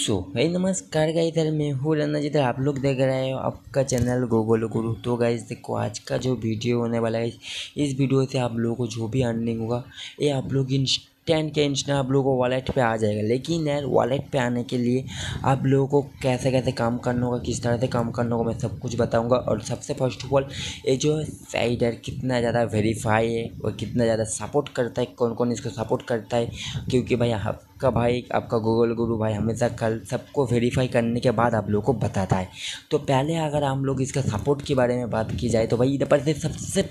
हे नमस्कार गाइस, इधर मैं हूँ रन्ना, जिधर आप लोग देख रहे हो आपका चैनल गूगल गुरु। तो गाइस देखो, आज का जो वीडियो होने वाला है, इस वीडियो से आप लोगों को जो भी अर्निंग होगा ये आप लोग इंस्टेंट के इंस्टेंट आप लोगों को वॉलेट पे आ जाएगा। लेकिन यार वॉलेट पे आने के लिए आप लोगों को कैसे कैसे काम करना होगा, किस तरह से काम करना होगा, मैं सब कुछ बताऊँगा। और सबसे फर्स्ट ऑफ ऑल, ये जो साइट है कितना ज़्यादा वेरीफाई है और कितना ज़्यादा सपोर्ट करता है, कौन कौन इसको सपोर्ट करता है, क्योंकि भाई आपका भाई आपका गूगल गुरु भाई हमेशा कल सबको वेरीफाई करने के बाद आप लोगों को बताता है। तो पहले अगर हम लोग इसका सपोर्ट के बारे में बात की जाए तो भाई इधर पर से सबसे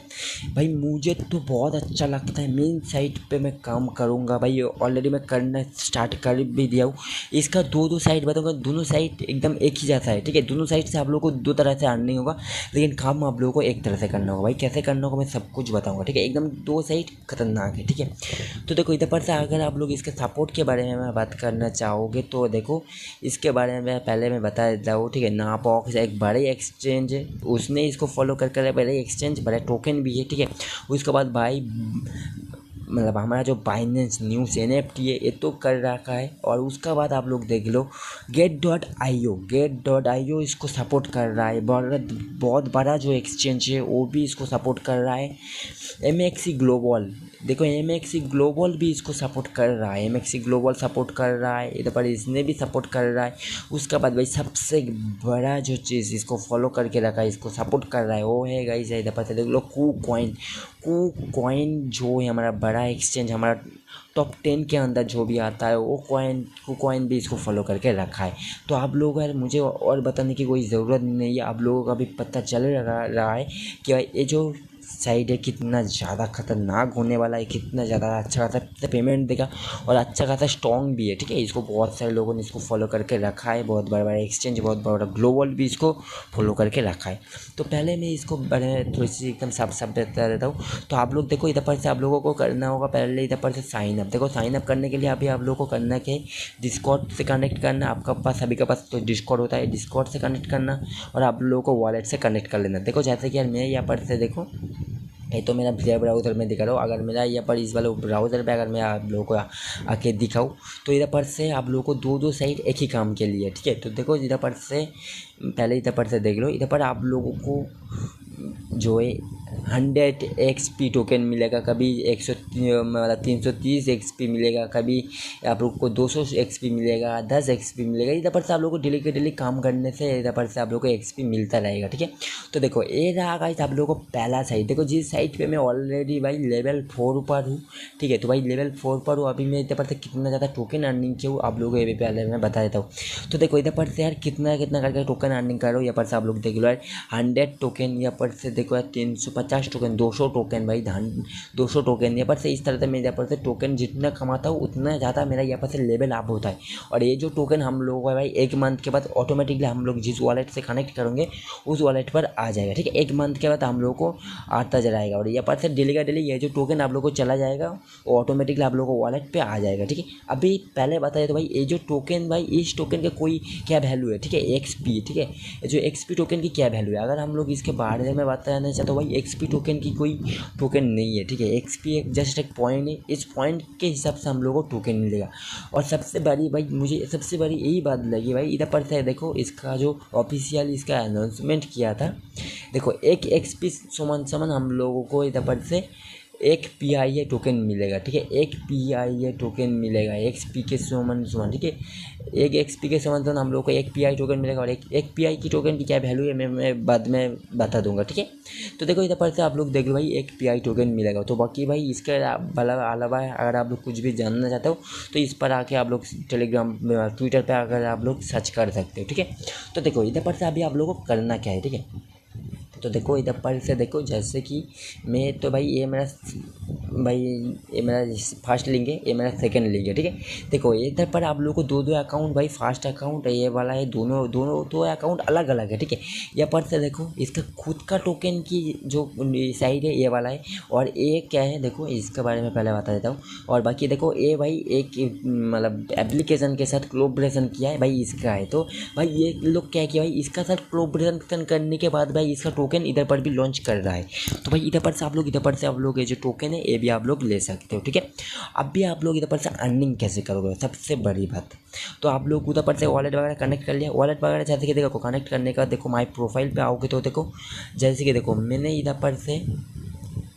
भाई मुझे तो बहुत अच्छा लगता है। मेन साइट पे मैं काम करूँगा भाई, ऑलरेडी मैं करना स्टार्ट कर भी दिया हूँ। इसका दो साइट बताऊँगा, दोनों साइट एकदम एक ही जैसा है, ठीक है। दोनों साइट से आप लोगों को दो तरह से अर्निंग होगा, लेकिन काम आप लोगों को एक तरह से करना होगा। भाई कैसे करना होगा मैं सब कुछ बताऊँगा, ठीक है। एकदम दो साइट खतरनाक है, ठीक है। तो देखो इधर पर से अगर आप लोग इसके सपोर्ट के बारे में मैं बात करना चाहोगे तो देखो, इसके बारे में पहले मैं बता देता हूँ, ठीक है। नापॉक्स एक बड़े एक्सचेंज है, उसने इसको फॉलो कर बड़े एक्सचेंज बड़े टोकन भी है, ठीक है। उसके बाद भाई मतलब हमारा जो बाइनेंस न्यूज़ NFT है ये तो कर रखा है। और उसका बाद आप लोग देख लो गेट.io इसको सपोर्ट कर रहा है। बहुत बड़ा जो एक्सचेंज है वो भी इसको सपोर्ट कर रहा है। MXC ग्लोबल, देखो MXC ग्लोबल भी इसको सपोर्ट कर रहा है, MXC ग्लोबल सपोर्ट कर रहा है, इधर पर इसने भी सपोर्ट कर रहा है। उसका बाद भाई सबसे बड़ा जो चीज़ इसको फॉलो करके रखा है, इसको सपोर्ट कर रहा है, वो है गाइस इधर पर देख लो कूकॉइन जो है हमारा बड़ा एक्सचेंज, हमारा टॉप 10 के अंदर जो भी आता है वो कूकॉइन भी इसको फॉलो करके रखा है। तो आप लोग यार मुझे और बताने की कोई ज़रूरत नहीं है, आप लोगों का भी पता चल रहा है कि भाई ये जो साइड है कितना ज़्यादा खतरनाक होने वाला है, कितना ज़्यादा अच्छा खासा पेमेंट देगा और अच्छा खासा स्ट्रॉन्ग भी है, ठीक है। इसको बहुत सारे लोगों ने इसको फॉलो करके रखा है, बहुत बड़ा एक्सचेंज, बहुत बड़ा ग्लोबल भी इसको फॉलो करके रखा है। तो पहले मैं इसको बड़े थोड़ी सी एकदम साफ बता देता हूँ। तो आप लोग देखो इधर पर से आप लोगों को करना होगा, पहले इधर पर से साइन अप। देखो साइन अप करने के लिए अभी आप लोगों को करना क्या है, डिस्कॉर्ड से कनेक्ट करना। आपका पास सभी के पास तो डिस्कॉर्ड होता है, डिस्कॉर्ड से कनेक्ट करना और आप लोगों को वॉलेट से कनेक्ट कर लेना। देखो जैसे कि यार मैं यहाँ पर से देखो, ये तो मेरा ब्राउज़र में दिखा रहा हूँ। अगर मेरा यहाँ पर इस वाले ब्राउज़र पे अगर मैं आप लोगों को आके दिखाऊँ तो इधर पर से आप लोगों को दो साइट एक ही काम के लिए, ठीक है। तो देखो इधर पर से पहले इधर पर से देख लो, इधर पर आप लोगों को जो है 100 XP टोकन मिलेगा, कभी 330 XP मिलेगा, कभी आप लोग को 200 XP मिलेगा, 10 XP मिलेगा। इधर पर से आप लोग को डेली के डेली काम करने से इधर पर से आप लोग को XP मिलता रहेगा, ठीक है। तो देखो ये रहा गाइस आप लोगों को पहला साइट। देखो जिस साइट पे मैं ऑलरेडी भाई लेवल 4 पर हूँ, ठीक है। तो भाई लेवल 4 पर हूँ, अभी मैं इधर पर से कितना ज़्यादा टोकन अर्निंग किया हूँ आप लोगों को ये भी पहले मैं बता देता हूँ। तो देखो इधर पर से यार कितना करके टोकन अर्निंग कर रहा हूँ। यहाँ पर से आप लोग देख लो यार 100 टोकन, यहाँ पर से देखो यार 350 टोकन, 200 टोकन भाई 200 टोकन। यहाँ पर से इस तरह से मैं यहाँ पर से टोकन जितना कमाता हूँ उतना ज़्यादा मेरा यहाँ पर से लेवल अप होता है। और ये जो टोकन हम लोगों का भाई 1 मंथ के बाद ऑटोमेटिकली हम लोग जिस वॉलेट से कनेक्ट करेंगे उस वॉलेट पर आ जाएगा, ठीक है। 1 मंथ के बाद हम लोग को आता जाएगा और यहाँ पर से डेली का डेली ये जो टोकन आप लोग को चला जाएगा वो ऑटोमेटिकली आप लोग को वॉलेट पे आ जाएगा, ठीक है। अभी पहले बताया तो भाई ये जो टोकन भाई इस टोकन का कोई क्या वैल्यू है, ठीक है, XP, ठीक है। जो XP टोकन की क्या वैल्यू है, अगर हम लोग इसके बारे में बताना चाहते हो भाई XP टोकन की कोई टोकन नहीं है, ठीक है। XP एक जस्ट एक पॉइंट है, इस पॉइंट के हिसाब से हम लोग को टोकन मिलेगा। और सबसे बड़ी भाई मुझे सबसे बड़ी यही बात लगी भाई, इधर पर से देखो इसका जो ऑफिशियल इसका अनाउंसमेंट किया था, देखो एक XP समान हम लोगों को इधर पर से एक PIA टोकन मिलेगा, ठीक है। एक PIA टोकन मिलेगा XP के समान, ठीक है। एक XP के समान हम लोग को एक PI टोकन मिलेगा। और एक PI की टोकन की क्या वैल्यू है मैं बाद में बता दूंगा, ठीक है। तो देखो इधर पर से आप लोग देख लो भाई एक PI टोकन मिलेगा। तो बाकी भाई इसके अलावा अगर आप लोग कुछ भी जानना चाहते हो तो इस पर आके आप लोग टेलीग्राम ट्विटर पर अगर आप लोग सर्च कर सकते हो, ठीक है। तो देखो इधर पर से अभी आप लोगों को करना क्या है, ठीक है। तो देखो इधर पर से देखो जैसे कि मैं तो भाई ये मेरा फर्स्ट लिंक है, ये मेरा सेकंड लिंक है, ठीक है। देखो इधर पर आप लोगों को दो अकाउंट भाई, फर्स्ट अकाउंट ये वाला है, दोनों दो अकाउंट अलग अलग है, ठीक है। यहाँ पर से देखो इसका खुद का टोकन की जो साइड है ये वाला है और ये क्या है देखो इसके बारे में पहले बता देता हूँ। और बाकी देखो ये भाई एक मतलब एप्लीकेशन के साथ कोलैबोरेशन किया है भाई इसका है। तो भाई ये लोग क्या किया भाई इसका साथ कोलैबोरेशन करने के बाद भाई इसका टोकन इधर पर भी लॉन्च कर रहा है। तो भाई इधर पर से आप लोग ये जो टोकन है ये भी आप लोग ले सकते हो, ठीक है। अब भी आप लोग इधर पर से अर्निंग कैसे करोगे, सबसे बड़ी बात। तो आप लोग उधर पर से वॉलेट वगैरह कनेक्ट कर लिया, वॉलेट वगैरह जैसे कि देखो कनेक्ट करने का देखो माई प्रोफाइल पे आओगे तो देखो जैसे कि देखो मैंने इधर पर से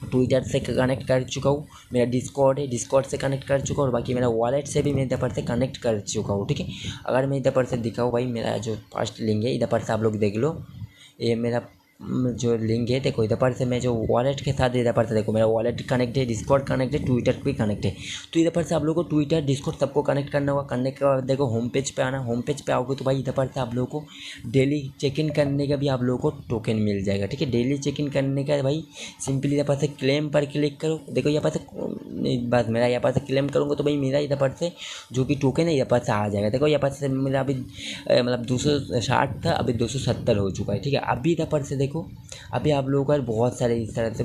ट्विटर से कनेक्ट कर चुका हूँ, मेरा डिस्कॉर्ड है, डिस्कॉर्ड से कनेक्ट कर चुका हूँ, और बाकी मेरा वॉलेट से भी मैं इधर पर से कनेक्ट कर चुका हूँ, ठीक है। अगर मैं इधर पर से दिखाऊँ भाई, मेरा जो फर्स्ट लिंक है इधर पर से आप लोग देख लो, ये मेरा जो लिंक है देखो इधर पर से मैं जो वॉलेट के साथ इधर पर से देखो मेरा वॉलेट कनेक्ट है, डिस्कॉर्ड कनेक्ट है, ट्विटर भी कनेक्ट है। तो इधर पर से आप लोगों को ट्विटर डिस्कॉर्ड सबको कनेक्ट करना होगा। करने के बाद देखो होम पेज पे आना, होम पेज पे आओगे तो भाई इधर पर से आप लोगों को डेली चेक इन करने का भी आप लोगों को टोकन मिल जाएगा, ठीक है। डेली चेक इन करने का भाई सिंपली इधर पर से क्लेम पर क्लिक करो, देखो यहाँ पर से बस मेरा यहाँ पर से क्लेम करूँगा तो भाई मेरा इधर पर से जो कि टोकन है यहाँ पर से आ जाएगा। देखो यहाँ पर से मेरा अभी मतलब 260 था, अभी 270 हो चुका है, ठीक है। अभी इधर पर से देखो अभी आप लोगों का बहुत सारे इस तरह से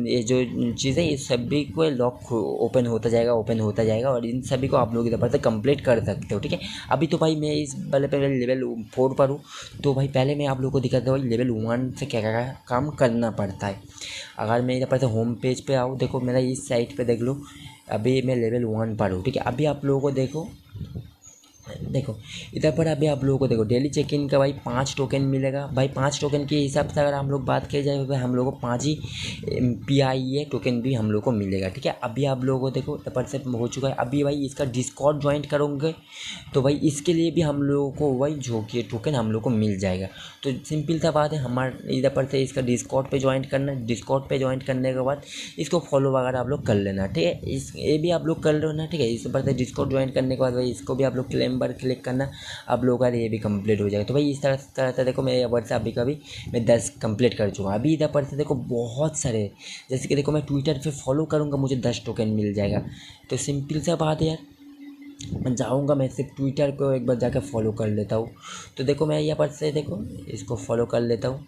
ये जो चीज़ें ये सभी को लॉक ओपन होता जाएगा, ओपन होता जाएगा, और इन सभी को आप लोग इधर पर से कंप्लीट कर सकते हो, ठीक है। अभी तो भाई मैं इस वाले पे लेवल 4 पर हूँ, तो भाई पहले मैं आप लोगों को दिखाता हूँ लेवल 1 से क्या क्या काम करना पड़ता है। अगर मैं इधर पर से होम पेज पे आऊँ, देखो मेरा इस साइट पे देख लो, अभी मैं लेवल 1 पर हूँ, ठीक है। अभी आप लोगों को देखो इधर पर अभी आप लोगों को देखो डेली चेक इन का भाई 5 टोकन मिलेगा। भाई 5 टोकन के हिसाब से अगर हम लोग बात किया जाए भाई हम लोग को 5 ही PIE टोकन भी हम लोग को मिलेगा, ठीक है। अभी आप लोगों को देखो इधर पर से हो चुका है। अभी भाई इसका डिस्कॉर्ड ज्वाइन करोगे तो भाई इसके लिए भी हम लोगों को भाई जो कि टोकन हम लोग को मिल जाएगा। तो सिंपल सा बात है, हमारे इधर पर से इसका डिस्कॉर्ड पे ज्वाइन करना, डिस्कॉर्ड पे ज्वाइन करने के बाद इसको फॉलो वगैरह आप लोग कर लेना, ठीक है। इस ये भी आप लोग कर लो ना, ठीक है। इस पर से डिस्कॉर्ड ज्वाइन करने के बाद भाई इसको भी आप लोग क्लेम पर क्लिक करना, आप लोगों का ये भी कंप्लीट हो जाएगा। तो भाई इस तरह से देखो मेरे यहाँ से अभी कभी मैं 10 कंप्लीट कर चुका हूँ। अभी इधर पर से देखो बहुत सारे, जैसे कि देखो मैं ट्विटर पे फॉलो करूँगा मुझे 10 टोकन मिल जाएगा। तो सिंपल सा बात है यार, मैं जाऊँगा मैं सिर्फ ट्विटर को एक बार जाकर फॉलो कर लेता हूँ। तो देखो मैं यहाँ पर से देखो इसको फॉलो कर लेता हूँ,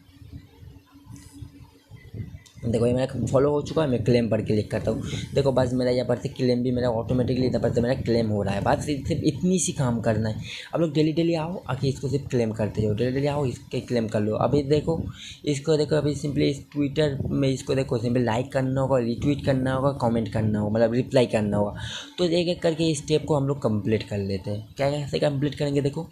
देखो ये मेरा फॉलो हो चुका है। मैं क्लेम पर क्लिक करता हूँ, देखो बस मेरा यहाँ पर से क्लेम भी मेरा ऑटोमेटिकली इधर पर से मेरा क्लेम हो रहा है। बात सिर्फ इतनी सी काम करना है। आप लोग डेली डेली आओ, आके इसको सिर्फ क्लेम करते जाओ, डेली डेली आओ इसके क्लेम कर लो। अभी देखो इसको देखो अभी सिंपली इस ट्विटर में इसको देखो सिंपली लाइक करना होगा, रिट्वीट करना होगा, कॉमेंट करना होगा, मतलब रिप्लाई करना होगा। तो एक एक करके इस स्टेप को हम लोग कंप्लीट कर लेते हैं। क्या कैसे कंप्लीट करेंगे देखो,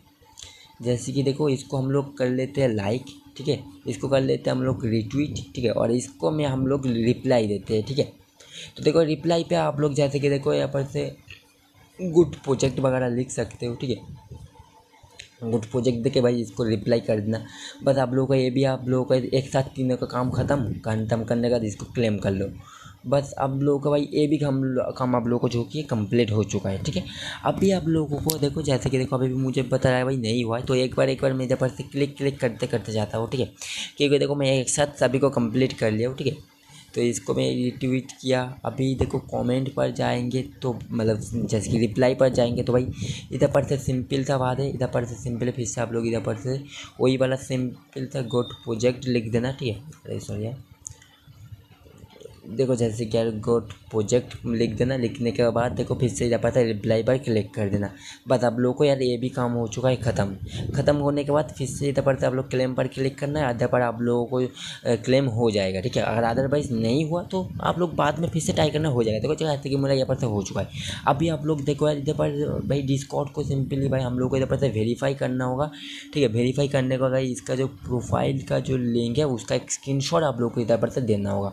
जैसे कि देखो इसको हम लोग कर लेते हैं लाइक, ठीक है। इसको कर लेते हैं हम लोग रिट्वीट, ठीक है। और इसको में हम लोग रिप्लाई देते हैं, ठीक है। तो देखो रिप्लाई पे आप लोग जैसे कि देखो यहाँ पर से गुड प्रोजेक्ट वगैरह लिख सकते हो, ठीक है। गुड प्रोजेक्ट देके भाई इसको रिप्लाई कर देना। बस आप लोगों का ये भी आप लोगों का एक साथ तीनों का काम ख़त्म करने का इसको क्लेम कर लो। बस अब लोगों का भाई ये भी काम आप लोगों को जो कि कंप्लीट हो चुका है, ठीक है। अभी आप लोगों को देखो जैसे कि देखो अभी भी मुझे पता है भाई नहीं हुआ है, तो एक बार मैं इधर पर से क्लिक करते करते जाता हूँ, ठीक है। क्योंकि देखो मैं एक साथ सभी को कंप्लीट कर लिया हूँ, ठीक है। तो इसको मैं रिट्वीट किया। अभी देखो कमेंट पर जाएंगे तो मतलब जैसे कि रिप्लाई पर जाएंगे तो भाई इधर पर से सिंपल सा बात है, इधर पर से सिंपल फिर से आप लोग इधर पर से वही वाला सिंपल सा गुड प्रोजेक्ट लिख देना, ठीक है। अरे सॉरी यार, देखो जैसे कि यार गोट प्रोजेक्ट लिख देना। लिखने के बाद देखो फिर से इधर पर रिप्लाई पर क्लिक कर देना। बस आप लोग को यार ये भी काम हो चुका है ख़त्म होने के बाद फिर से इधर पर आप लोग क्लेम पर क्लिक करना है। इधर पर आप लोगों को क्लेम हो जाएगा, ठीक है। अगर अदरवाइज़ नहीं हुआ तो आप लोग बाद में फिर से ट्राई करना, हो जाएगा। देखो जैसे कि मेरा यहाँ पर से हो चुका है। अभी आप लोग देखो यार इधर पर भाई डिस्कॉर्ड को सिंपली भाई हम लोग को इधर पर से वेरीफाई करना होगा, ठीक है। वेरीफाई करने का भाई इसका जो प्रोफाइल का जो लिंक है उसका एक स्क्रीनशॉट आप लोग को इधर पर से देना होगा।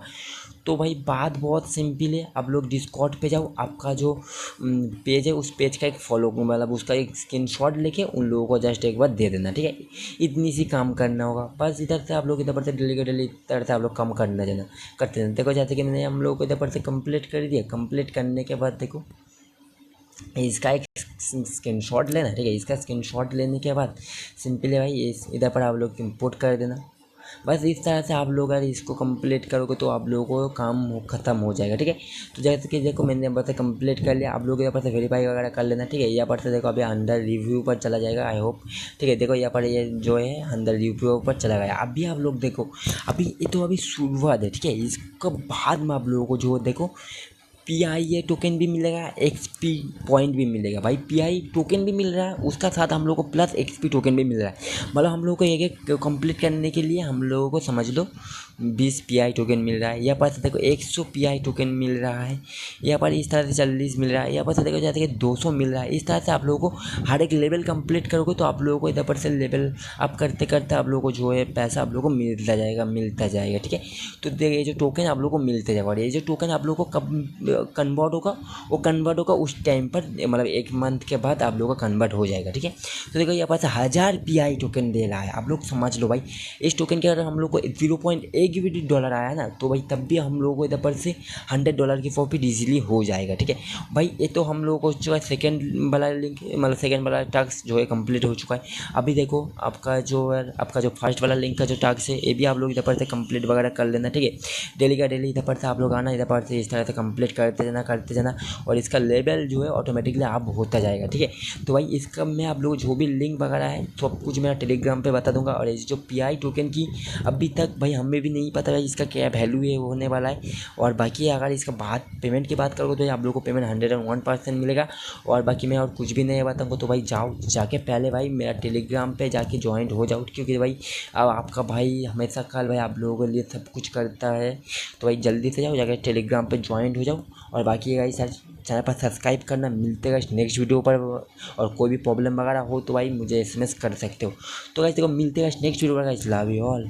तो भाई बात बहुत सिंपल है, आप लोग डिस्कॉर्ड पे जाओ, आपका जो पेज है उस पेज का एक फॉलो मतलब उसका एक स्क्रीनशॉट लेके उन लोगों को जस्ट एक बार दे देना, ठीक है। इतनी सी काम करना होगा बस। इधर से आप लोग इधर पर से डेली इधर से आप लोग काम करना जाना करते जाना। देखो जैसे कि मैंने हम लोग को इधर पर से कंप्लीट कर दिया। कंप्लीट करने के बाद देखो इसका एक स्क्रीनशॉट लेना, ठीक है। इसका स्क्रीनशॉट लेने के बाद सिंपली भाई इधर पर आप लोग इंपोर्ट कर देना। बस इस तरह से आप लोग अगर इसको कंप्लीट करोगे तो आप लोगों को काम ख़त्म हो जाएगा, ठीक है। तो जैसे कि देखो मैंने यहाँ पर से कंप्लीट कर लिया। आप लोग यहाँ पर से वेरीफाई वगैरह कर लेना, ठीक है। यहाँ पर से देखो अभी अंडर रिव्यू पर चला जाएगा, आई होप, ठीक है। देखो यहाँ पर ये जो है अंडर रिव्यू पर चला गया। अभी आप लोग देखो अभी ये तो अभी शुरुआत है, ठीक है। इसके बाद में आप लोगों को जो देखो PIA टोकन भी मिलेगा, XP पॉइंट भी मिलेगा भाई। PI टोकन भी मिल रहा है, उसका साथ हम लोग को प्लस XP टोकन भी मिल रहा है। मतलब हम लोग को एक एक कंप्लीट करने के लिए हम लोगों को समझ लो 20 PI टोकन मिल रहा है। यहाँ पर से देखो 100 PI टोकन मिल रहा है, यहाँ पर इस तरह से 40 मिल रहा है, यहाँ पर से देखो जैसे कि 200 मिल रहा है। इस तरह से आप लोगों को हर एक लेवल कंप्लीट करोगे तो आप लोगों को इधर पर से लेवल अप करते करते आप लोगों को जो है पैसा आप लोगों को मिलता जाएगा, ठीक है। तो देखिए ये जो टोकन आप लोगों को मिलते जाएगा, और ये जो टोकन आप लोगों को कब कन्वर्ट होगा, वो कन्वर्ट होगा उस टाइम पर, मतलब 1 मंथ के बाद आप लोगों का कन्वर्ट हो जाएगा, ठीक है। तो देखो यहाँ पास 1000 PI टोकन दे रहा है, आप लोग समझ लो भाई। इस टोकन के अगर हम लोग को $0.1 आया ना तो भाई तब भी हम लोगों को इधर पर से $100 की प्रॉफिट ईजिली हो जाएगा, ठीक है भाई। ये तो हम लोगों को जो है सेकेंड वाला लिंक, मतलब सेकेंड वाला टास्क जो है कंप्लीट हो चुका है। अभी देखो आपका जो फर्स्ट वाला लिंक का जो टास्क है ये भी आप लोग इधर पर से कंप्लीट वगैरह कर लेना, ठीक है। डेली का डेली इधर पर से आप लोग आना, इधर पर से इस तरह से कंप्लीट करते जाना और इसका लेवल जो है ऑटोमेटिकली आप होता जाएगा, ठीक है। तो भाई इसका मैं आप लोग जो भी लिंक वगैरह है सब कुछ मेरा टेलीग्राम पे बता दूंगा। और ये जो PI टोकन की अभी तक भाई हमें भी नहीं पता भाई इसका क्या वैल्यू है होने वाला है। और बाकी अगर इसका बात पेमेंट की बात करोगे तो आप लोग को पेमेंट 101% मिलेगा। और बाकी मैं और कुछ भी नहीं बताऊँगा, तो भाई जाओ जाके पहले भाई मेरा टेलीग्राम पे जाके ज्वाइंट हो जाओ, क्योंकि भाई अब आपका भाई हमेशा कल भाई आप लोगों के लिए सब कुछ करता है। तो भाई जल्दी से जाओ जाके टेलीग्राम पे ज्वाइंट हो जाओ। और बाकी गाइस चैनल पर सब्सक्राइब करना। मिलते हैं नेक्स्ट वीडियो पर, और कोई भी प्रॉब्लम वगैरह हो तो भाई मुझे SMS कर सकते हो। तो गाइस देखो मिलते हैं नेक्स्ट वीडियो पर गाइस, लव यू ऑल।